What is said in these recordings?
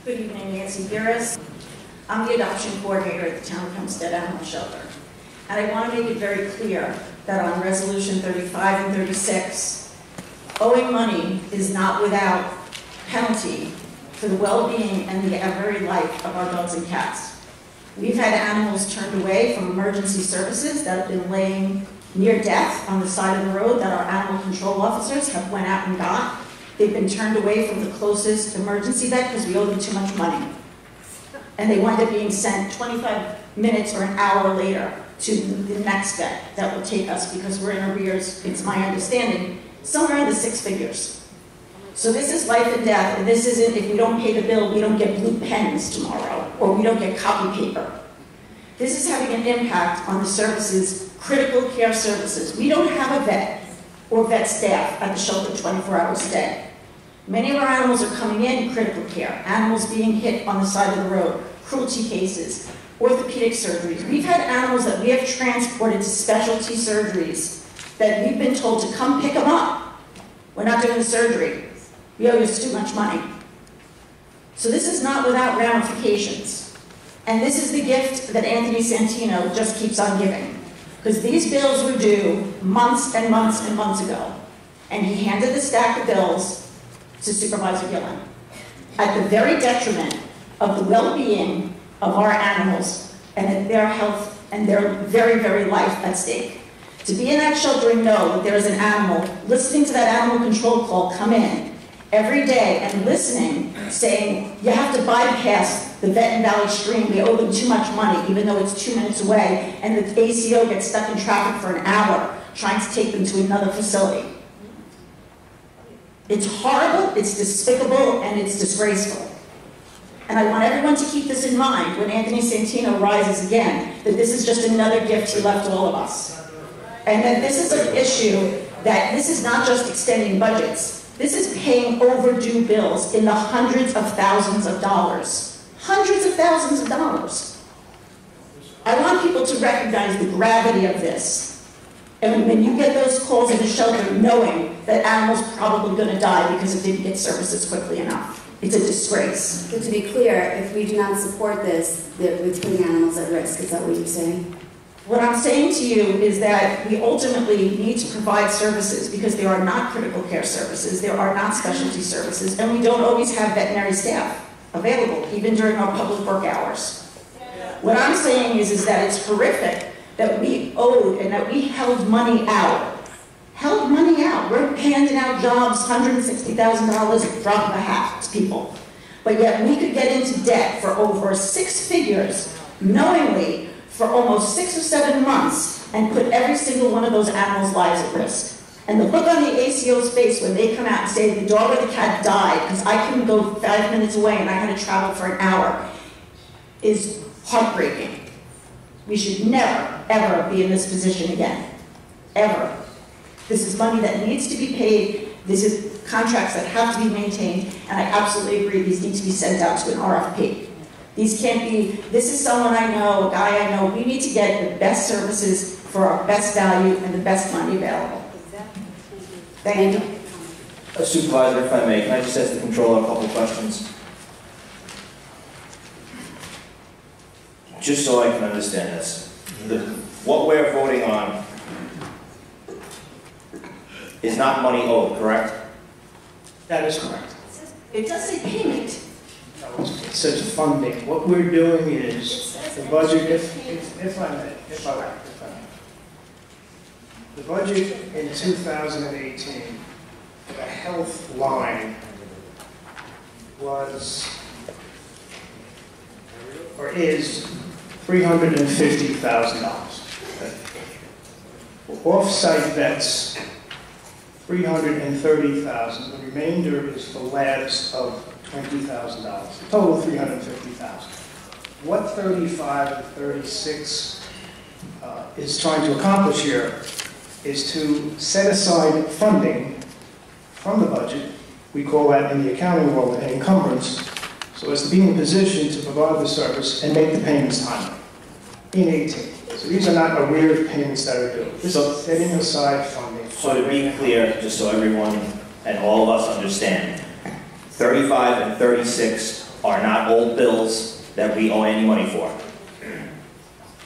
Good evening, Nancy Giris. I'm the adoption coordinator at the Town of Hempstead Animal Shelter. And I want to make it very clear that on Resolution 35 and 36, owing money is not without penalty for the well-being and the very life of our dogs and cats. We've had animals turned away from emergency services that have been laying near death on the side of the road that our animal control officers have went out and got. They've been turned away from the closest emergency vet because we owe them too much money. And they wind up being sent 25 minutes or an hour later to the next vet that will take us because we're in arrears, it's my understanding, somewhere in the six figures. So this is life and death, and this isn't, if we don't pay the bill, we don't get blue pens tomorrow, or we don't get copy paper. This is having an impact on the services, critical care services. We don't have a vet or vet staff at the shelter 24 hours a day. Many of our animals are coming in critical care, animals being hit on the side of the road, cruelty cases, orthopedic surgeries. We've had animals that we have transported to specialty surgeries that we've been told to come pick them up. We're not doing the surgery. We owe you too much money. So this is not without ramifications. And this is the gift that Anthony Santino just keeps on giving. Because these bills were due months and months and months ago. And he handed the stack of bills to Supervisor Gillen, at the very detriment of the well-being of our animals and their health and their very, very life at stake. To be in that shelter and know that there is an animal, listening to that animal control call come in every day and listening, saying, you have to bypass the vet in Valley Stream, we owe them too much money, even though it's 2 minutes away, and the ACO gets stuck in traffic for an hour trying to take them to another facility. It's horrible, it's despicable, and it's disgraceful. And I want everyone to keep this in mind when Anthony Santino rises again, that this is just another gift he left all of us. And that this is an issue that this is not just extending budgets, this is paying overdue bills in the hundreds of thousands of dollars. Hundreds of thousands of dollars. I want people to recognize the gravity of this. And when you get those calls in the shelter knowing that animals are probably going to die because it didn't get services quickly enough. It's a disgrace. But to be clear, if we do not support this, it's putting animals at risk. Is that what you're saying? What I'm saying to you is that we ultimately need to provide services because there are not critical care services, there are not specialty services, and we don't always have veterinary staff available, even during our public work hours. What I'm saying is that it's horrific that we owed and that we held money out. Held money out. We're handing out jobs, $160,000 at drop of a hat to people. But yet we could get into debt for over 6 figures, knowingly, for almost 6 or 7 months, and put every single one of those animals' lives at risk. And the look on the ACO's face when they come out and say the dog or the cat died because I couldn't go 5 minutes away and I had to travel for an hour is heartbreaking. We should never, ever be in this position again. Ever. This is money that needs to be paid. This is contracts that have to be maintained, and I absolutely agree these need to be sent out to an RFP. These can't be, this is someone I know, a guy I know. We need to get the best services for our best value and the best money available. Thank you. Supervisor, if I may, can I just ask the controller a couple of questions? Just so I can understand this. What we're voting on is not money owed, correct? That is correct. It does say payment. No, it says funding. What we're doing is the budget, if I may. The budget in 2018, the health line was, or is, $350,000. Off-site vets, $330,000. The remainder is for labs of $20,000. Total $350,000. What 35 and 36 is trying to accomplish here is to set aside funding from the budget. We call that in the accounting world an encumbrance, so as to be in position to provide the service and make the payments timely in 18. So these are not arrears payments that are due. This is setting aside funding. So to be clear, just so everyone and all of us understand, 35 and 36 are not old bills that we owe any money for.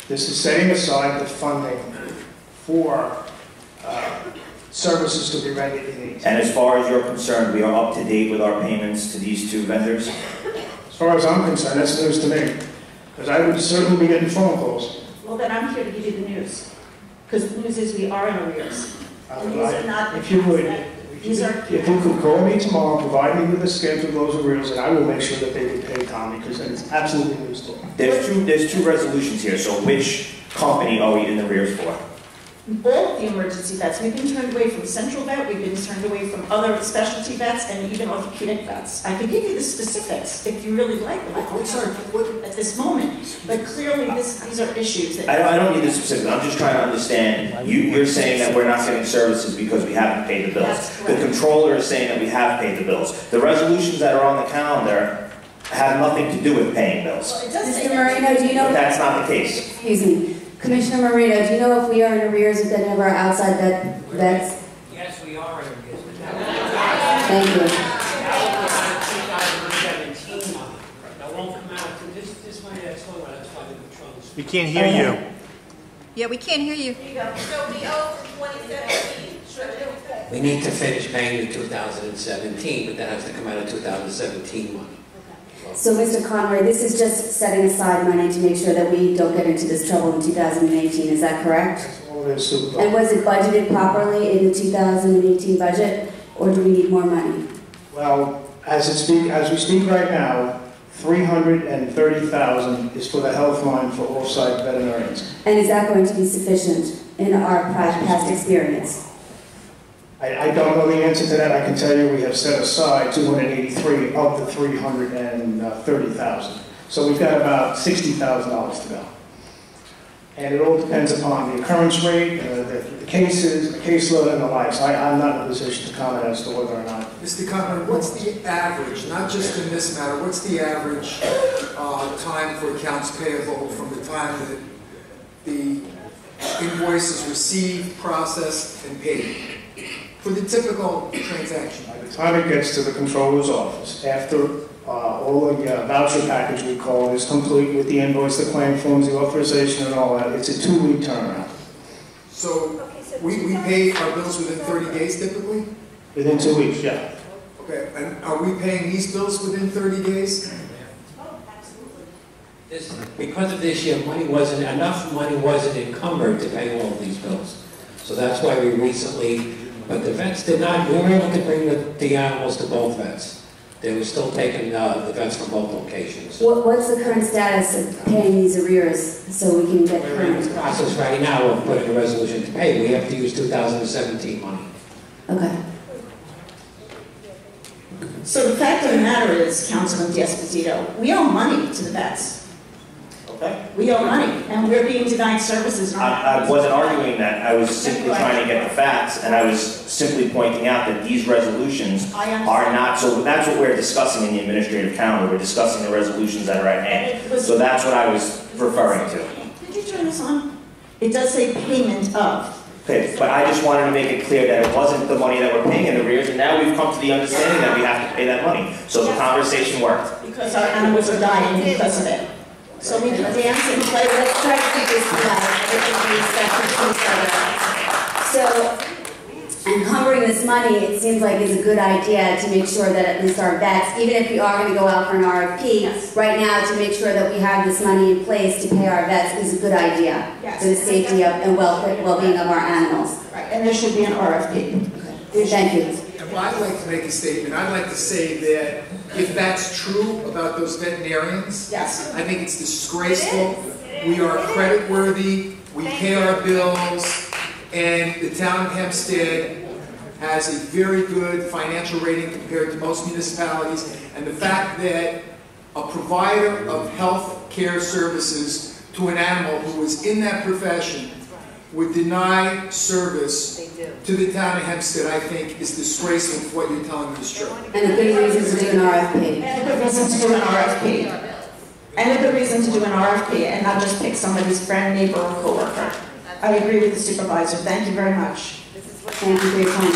This is setting aside the funding for services to be rendered in these. And as far as you're concerned, we are up to date with our payments to these two vendors? As far as I'm concerned, that's news to me, because I would certainly be getting phone calls. Well, then I'm here to give you the news. Because the news is we are in arrears. And these are not the If you would, These are. if you could call me tomorrow, provide me with a schedule of those arrears, and I will make sure that they get paid, Tommy, because it's absolutely news to me. There's two resolutions here, so which company are we in the arrears for? All of the emergency vets, we've been turned away from central vet, we've been turned away from other specialty vets, and even orthopedic vets. I can give you the specifics if you really like them. I don't at this moment, but clearly these are issues that. I don't need the specifics, I'm just trying to understand. You're saying that we're not getting services because we haven't paid the bills. That's The correct. controller is saying that we have paid the bills. The resolutions that are on the calendar have nothing to do with paying bills. Well, it does say Mr. Marino, do you But know, that's not the case. excuse me, Commissioner Marino, do you know if we are in arrears with any of our outside vets? Yes, we are in business. Thank you. 2017 money. That won't come out to this money that's going on, that's why the controls. We can't hear you. Yeah, we can't hear you. So we owe from 2017. We need to finish paying the 2017, but that has to come out of 2017 money. So, Mr. Conroy, this is just setting aside money to make sure that we don't get into this trouble in 2018, is that correct? That's all it is, Supervisor. And was it budgeted properly in the 2018 budget, or do we need more money? Well, as we speak right now, $330,000 is for the health line for off-site veterinarians. And is that going to be sufficient in our past experience? I don't know the answer to that. I can tell you we have set aside 283 of the 330,000. So we've got about $60,000 to go. And it all depends upon the occurrence rate, the cases, the caseload, and the like. So I'm not in a position to comment as to whether or not. Mr. Conroy, what's the average, not just in this matter, what's the average time for accounts payable from the time that the invoice is received, processed, and paid? For the typical transaction. By the time it gets to the controller's office, after all the voucher package we call it is complete with the invoice, the claim forms, the authorization, and all that, it's a 2-week turnaround. So we pay our bills within 30 days typically? Within 2 weeks, yeah. Okay, and are we paying these bills within 30 days? Because of this year, enough money wasn't encumbered to pay all of these bills. So that's why we recently, but the vets did not, we were able to bring the animals to both vets. They were still taking the vets from both locations. What's the current status of paying these arrears so we can get We're in current? the process right now of putting a resolution to pay. We have to use 2017 money. Okay. So the fact of the matter is, Councilman D'Esposito, we owe money to the vets. Okay. We owe money, and we're being denied services. I wasn't arguing that. I was simply trying to get the facts, and I was simply pointing out that these resolutions I understand. are not, so that's what we're discussing in the administrative calendar. We're discussing the resolutions that are at hand. So that's what I was referring to. Did you turn this on? It does say payment of. Okay, but I just wanted to make it clear that it wasn't the money that we're paying in arrears, and now we've come to the understanding that we have to pay that money. So the conversation worked. Because our animals are dying because of it. So we can dance and play. Let's try to keep this So, encumbering this money, it seems like is a good idea to make sure that at least our vets, even if we are going to go out for an RFP, right now to make sure that we have this money in place to pay our vets is a good idea for the safety of, and well-being of our animals. Right, and there should be an RFP. Thank you. Well, I'd like to make a statement. I'd like to say that if that's true about those veterinarians, Yes. I think it's disgraceful. We are creditworthy, we pay our bills, and the town of Hempstead has a very good financial rating compared to most municipalities. And the fact that a provider of health care services to an animal who was in that profession would deny service to the town of Hempstead, I think, is disgraceful if what you're telling me is true. And a good reason to do an RFP. And a good reason to do an RFP. And a good reason to do an RFP and not just pick somebody's friend, neighbor, or coworker. I agree with the supervisor. Thank you very much. Thank you for your comment.